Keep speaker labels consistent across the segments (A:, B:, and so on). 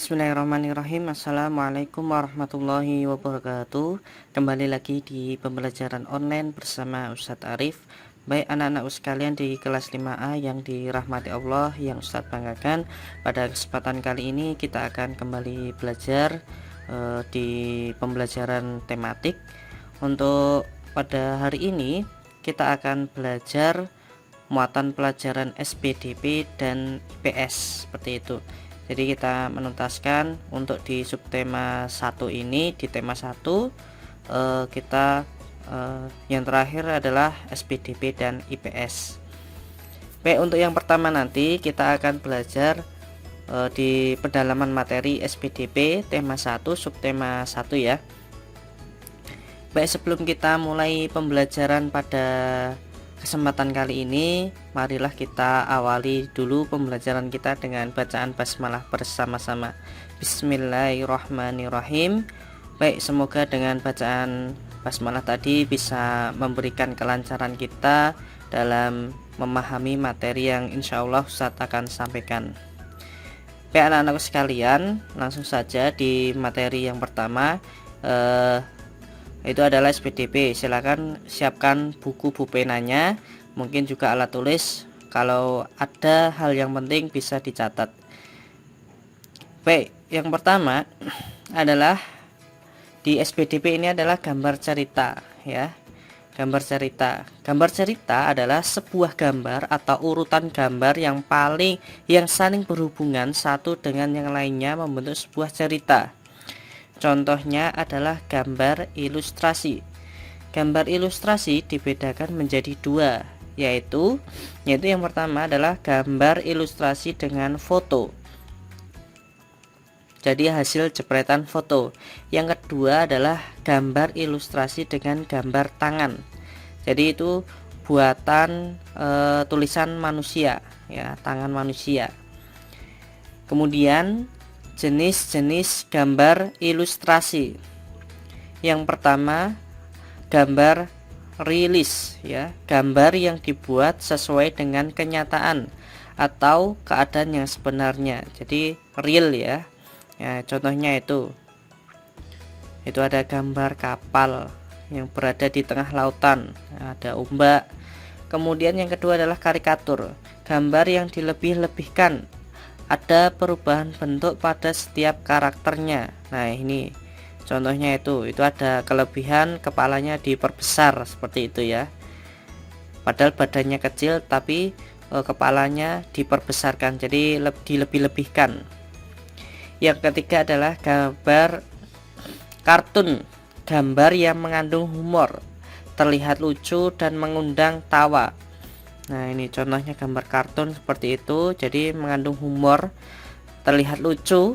A: Bismillahirrahmanirrahim. Assalamualaikum warahmatullahi wabarakatuh. Kembali lagi di pembelajaran online bersama Ustadz Arif. Baik anak-anakku sekalian di kelas 5A yang dirahmati Allah, yang Ustadz banggakan, pada kesempatan kali ini kita akan kembali belajar di pembelajaran tematik. Untuk pada hari ini kita akan belajar muatan pelajaran SPDP dan IPS, seperti itu. Jadi kita menuntaskan untuk di subtema 1 ini, di tema 1 kita yang terakhir adalah SPDP dan IPS. Baik, untuk yang pertama nanti kita akan belajar di pendalaman materi SPDP tema 1 subtema 1 ya. Baik, sebelum kita mulai pembelajaran pada kesempatan kali ini, marilah kita awali dulu pembelajaran kita dengan bacaan basmalah bersama-sama. Bismillahirrahmanirrahim. Baik, semoga dengan bacaan basmalah tadi bisa memberikan kelancaran kita dalam memahami materi yang insya Allah Ustadz akan sampaikan. Baik anak-anakku sekalian, langsung saja di materi yang pertama, itu adalah SPDP. Silakan siapkan buku pulpenanya, mungkin juga alat tulis. Kalau ada hal yang penting bisa dicatat. Baik, yang pertama adalah di SPDP ini adalah gambar cerita ya. Gambar cerita. Gambar cerita adalah sebuah gambar atau urutan gambar yang saling berhubungan satu dengan yang lainnya membentuk sebuah cerita. Contohnya adalah gambar ilustrasi. Gambar ilustrasi dibedakan menjadi dua, yaitu yang pertama adalah gambar ilustrasi dengan foto. Jadi hasil jepretan foto. Yang kedua adalah gambar ilustrasi dengan gambar tangan. Jadi itu buatan tulisan manusia, ya, tangan manusia. Kemudian jenis-jenis gambar ilustrasi. Yang pertama, gambar rilis ya, gambar yang dibuat sesuai dengan kenyataan atau keadaan yang sebenarnya. Jadi real ya. Ya, contohnya itu ada gambar kapal yang berada di tengah lautan, ada ombak. Kemudian yang kedua adalah karikatur, gambar yang dilebih-lebihkan, ada perubahan bentuk pada setiap karakternya. Nah, ini contohnya itu ada kelebihan kepalanya diperbesar seperti itu ya. Padahal badannya kecil tapi kepalanya diperbesarkan, jadi dilebih-lebihkan. Yang ketiga adalah gambar kartun, gambar yang mengandung humor, terlihat lucu dan mengundang tawa. Nah, ini contohnya gambar kartun seperti itu, jadi mengandung humor, terlihat lucu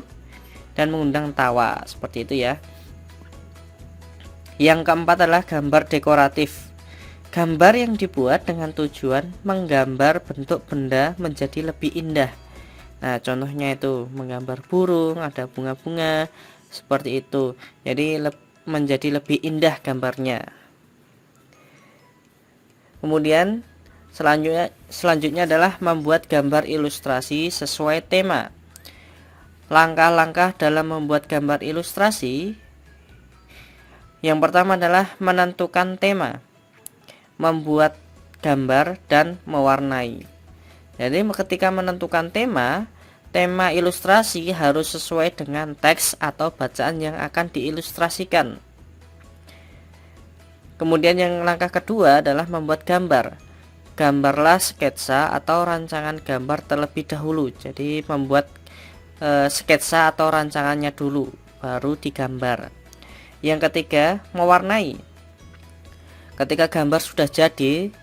A: dan mengundang tawa seperti itu ya. Yang keempat adalah gambar dekoratif, gambar yang dibuat dengan tujuan menggambar bentuk benda menjadi lebih indah. Nah, contohnya itu menggambar burung, ada bunga-bunga seperti itu, jadi menjadi lebih indah gambarnya. Kemudian selanjutnya adalah membuat gambar ilustrasi sesuai tema. Langkah-langkah dalam membuat gambar ilustrasi. Yang pertama adalah menentukan tema, membuat gambar dan mewarnai. Jadi ketika menentukan tema ilustrasi harus sesuai dengan teks atau bacaan yang akan diilustrasikan. Kemudian yang langkah kedua adalah membuat gambar. Gambarlah sketsa atau rancangan gambar terlebih dahulu. Jadi membuat sketsa atau rancangannya dulu, baru digambar. Yang ketiga, mewarnai. Ketika gambar sudah jadi,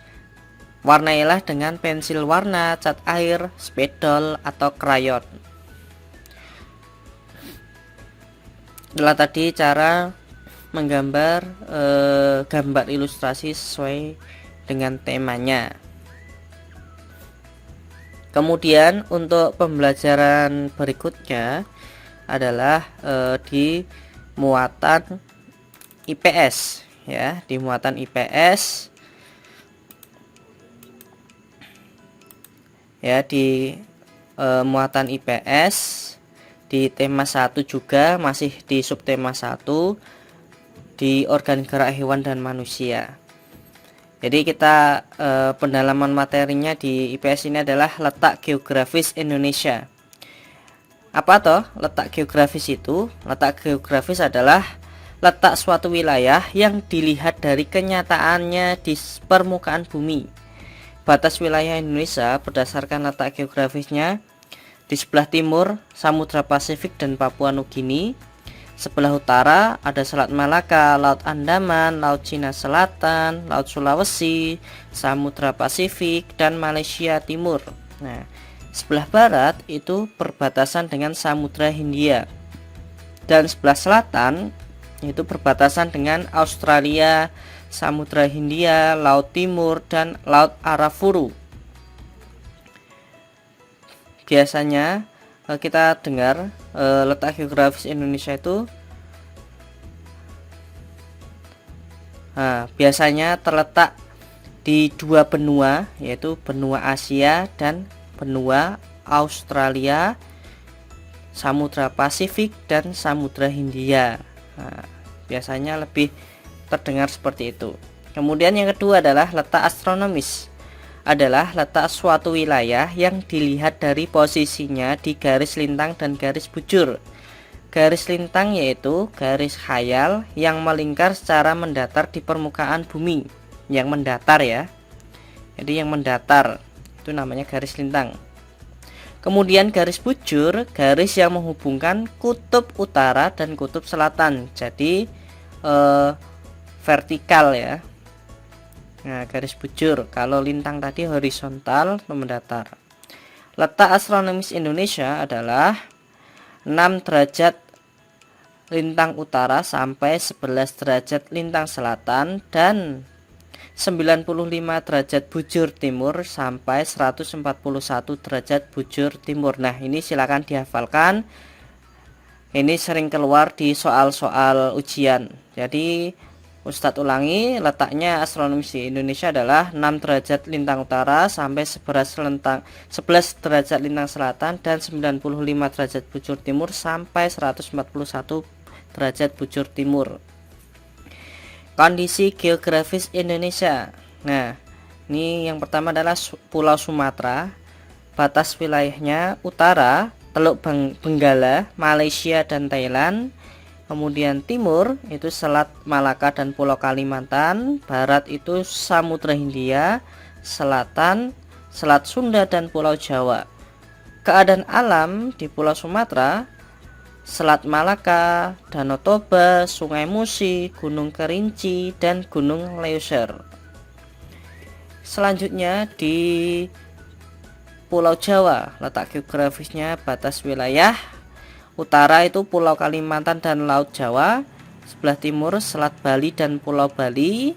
A: warnailah dengan pensil warna, cat air, spidol, atau krayon. Itulah tadi cara menggambar gambar ilustrasi sesuai dengan temanya. Kemudian untuk pembelajaran berikutnya adalah di muatan IPS ya, di muatan IPS ya, di muatan IPS di tema 1 juga, masih di subtema 1 di organ gerak hewan dan manusia. Jadi kita pendalaman materinya di IPS ini adalah letak geografis Indonesia. Apa toh letak geografis itu? Letak geografis adalah letak suatu wilayah yang dilihat dari kenyataannya di permukaan bumi. Batas wilayah Indonesia berdasarkan letak geografisnya: di sebelah timur Samudra Pasifik dan Papua Nugini, sebelah utara ada Selat Malaka, Laut Andaman, Laut Cina Selatan, Laut Sulawesi, Samudra Pasifik, dan Malaysia Timur. Nah, sebelah barat itu perbatasan dengan Samudra Hindia, dan sebelah selatan itu perbatasan dengan Australia, Samudra Hindia, Laut Timur, dan Laut Arafuru. Biasanya kita dengar letak geografis Indonesia itu biasanya terletak di dua benua, yaitu benua Asia dan benua Australia, Samudra Pasifik, dan Samudra Hindia. Biasanya lebih terdengar seperti itu. Kemudian yang kedua adalah letak astronomis, adalah letak suatu wilayah yang dilihat dari posisinya di garis lintang dan garis bujur. Garis lintang yaitu garis khayal yang melingkar secara mendatar di permukaan bumi, yang mendatar ya. Jadi yang mendatar itu namanya garis lintang. Kemudian garis bujur, garis yang menghubungkan kutub utara dan kutub selatan. Jadi vertikal ya. Nah, garis bujur. Kalau lintang tadi horizontal atau mendatar. Letak astronomis Indonesia adalah 6 derajat lintang utara sampai 11 derajat lintang selatan, dan 95 derajat bujur timur sampai 141 derajat bujur timur. Nah, ini silakan dihafalkan. Ini sering keluar di soal-soal ujian. Jadi Ustadz ulangi, letaknya astronomis di Indonesia adalah 6 derajat lintang utara sampai 11 derajat lintang selatan, dan 95 derajat bujur timur sampai 141 derajat bujur timur. Kondisi geografis Indonesia. Nah, ini yang pertama adalah Pulau Sumatera. Batas wilayahnya utara Teluk Benggala, Malaysia dan Thailand. Kemudian timur itu Selat Malaka dan Pulau Kalimantan. Barat itu Samudra Hindia. Selatan Selat Sunda dan Pulau Jawa. Keadaan alam di Pulau Sumatera: Selat Malaka, Danau Toba, Sungai Musi, Gunung Kerinci, dan Gunung Leuser. Selanjutnya di Pulau Jawa, letak geografisnya batas wilayah utara itu Pulau Kalimantan dan Laut Jawa, sebelah timur Selat Bali dan Pulau Bali,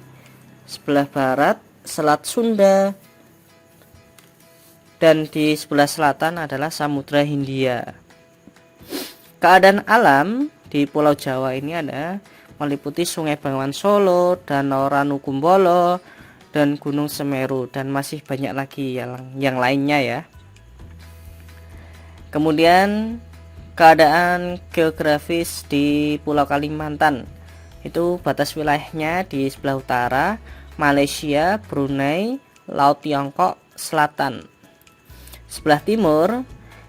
A: sebelah barat Selat Sunda, dan di sebelah selatan adalah Samudra Hindia. Keadaan alam di Pulau Jawa ini ada meliputi Sungai Bengawan Solo, Danau Ranukumbolo, dan Gunung Semeru, dan masih banyak lagi yang lainnya ya. Kemudian keadaan geografis di Pulau Kalimantan itu batas wilayahnya di sebelah utara Malaysia, Brunei, Laut Tiongkok Selatan. Sebelah timur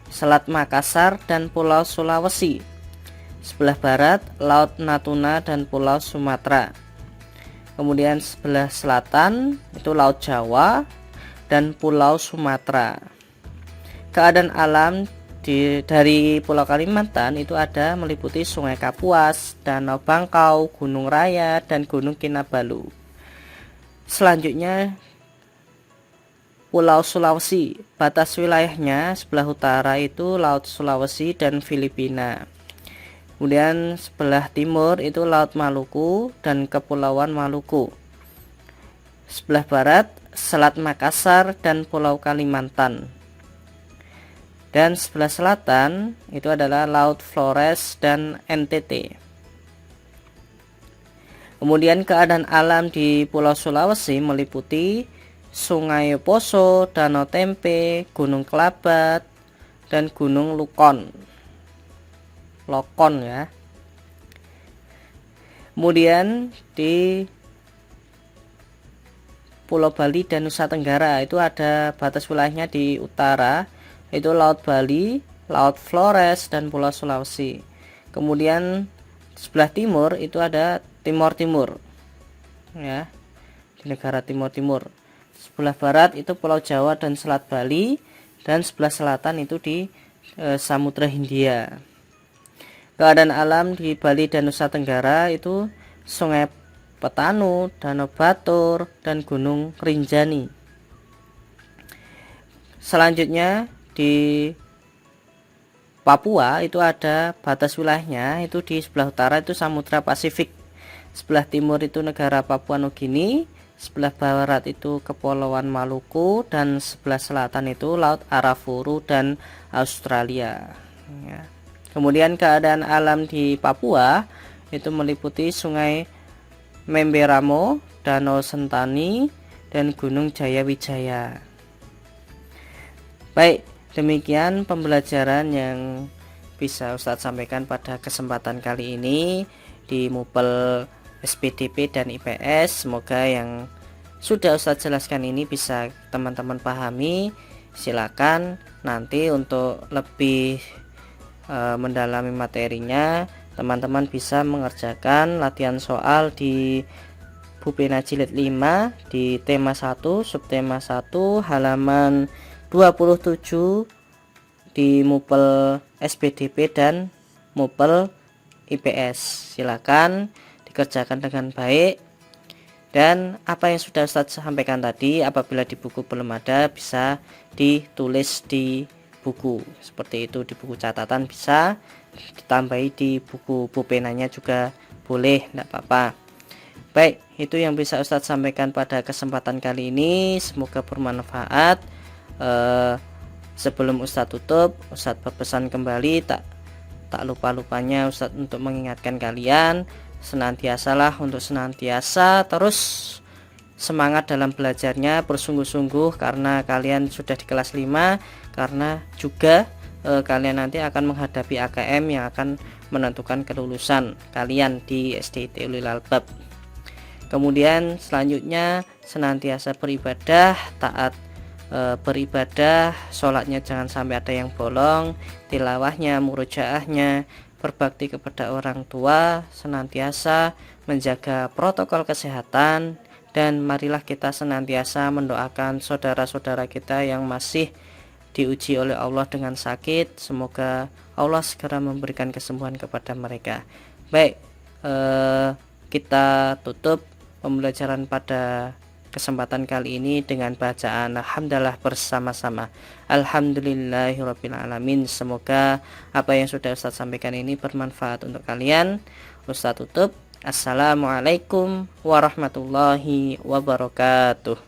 A: Selat Makassar dan Pulau Sulawesi. Sebelah barat Laut Natuna dan Pulau Sumatera. Kemudian sebelah selatan itu Laut Jawa dan Pulau Sumatera. Keadaan alam dari Pulau Kalimantan itu ada meliputi Sungai Kapuas, Danau Bangkau, Gunung Raya, dan Gunung Kinabalu. Selanjutnya Pulau Sulawesi, batas wilayahnya sebelah utara itu Laut Sulawesi dan Filipina. Kemudian sebelah timur itu Laut Maluku dan Kepulauan Maluku. Sebelah barat Selat Makassar dan Pulau Kalimantan. Dan sebelah selatan itu adalah Laut Flores dan NTT. Kemudian keadaan alam di Pulau Sulawesi meliputi Sungai Poso, Danau Tempe, Gunung Kelabat, dan Gunung Lukon. Lokon ya. Kemudian di Pulau Bali dan Nusa Tenggara itu ada batas wilayahnya di utara, itu Laut Bali, Laut Flores, dan Pulau Sulawesi. Kemudian sebelah timur itu ada Timor Timur ya, di negara Timor Timur. Sebelah barat itu Pulau Jawa dan Selat Bali, dan sebelah selatan itu di Samudra Hindia. Keadaan alam di Bali dan Nusa Tenggara itu Sungai Petanu, Danau Batur, dan Gunung Rinjani. Selanjutnya di Papua itu ada batas wilayahnya, itu di sebelah utara itu Samudra Pasifik, sebelah timur itu negara Papua Nugini, sebelah barat itu Kepulauan Maluku, dan sebelah selatan itu Laut Arafuru dan Australia ya. Kemudian keadaan alam di Papua itu meliputi Sungai Memberamo, Danau Sentani, dan Gunung Jayawijaya. Baik, demikian pembelajaran yang bisa Ustadz sampaikan pada kesempatan kali ini di Mupel SPDP dan IPS. Semoga yang sudah Ustadz jelaskan ini bisa teman-teman pahami. Silakan nanti untuk lebih mendalami materinya, teman-teman bisa mengerjakan latihan soal di Bupena Jilid 5 di tema 1, subtema 1, halaman 27 di Mupel SPDP dan Mupel IPS. Silakan dikerjakan dengan baik, dan apa yang sudah Ustadz sampaikan tadi apabila di buku belum ada bisa ditulis di buku seperti itu, di buku catatan bisa ditambahi, di buku pulpenanya juga boleh, tidak apa-apa. Baik, itu yang bisa Ustadz sampaikan pada kesempatan kali ini, semoga bermanfaat. Sebelum Ustadz tutup, Ustadz berpesan kembali, tak lupa-lupanya Ustadz untuk mengingatkan kalian senantiasalah untuk senantiasa terus semangat dalam belajarnya, bersungguh-sungguh, karena kalian sudah di kelas 5, karena juga kalian nanti akan menghadapi AKM yang akan menentukan kelulusan kalian di SDIT Ulil Albab. Kemudian selanjutnya senantiasa beribadah, taat beribadah, sholatnya jangan sampai ada yang bolong, tilawahnya, murojaahnya, berbakti kepada orang tua, senantiasa menjaga protokol kesehatan, dan marilah kita senantiasa mendoakan saudara-saudara kita yang masih diuji oleh Allah dengan sakit. Semoga Allah segera memberikan kesembuhan kepada mereka. Baik, kita tutup pembelajaran pada kesempatan kali ini dengan bacaan alhamdulillah bersama-sama. Alhamdulillahirabbil alamin. Semoga apa yang sudah Ustadz sampaikan ini bermanfaat untuk kalian. Ustadz tutup. Assalamualaikum warahmatullahi wabarakatuh.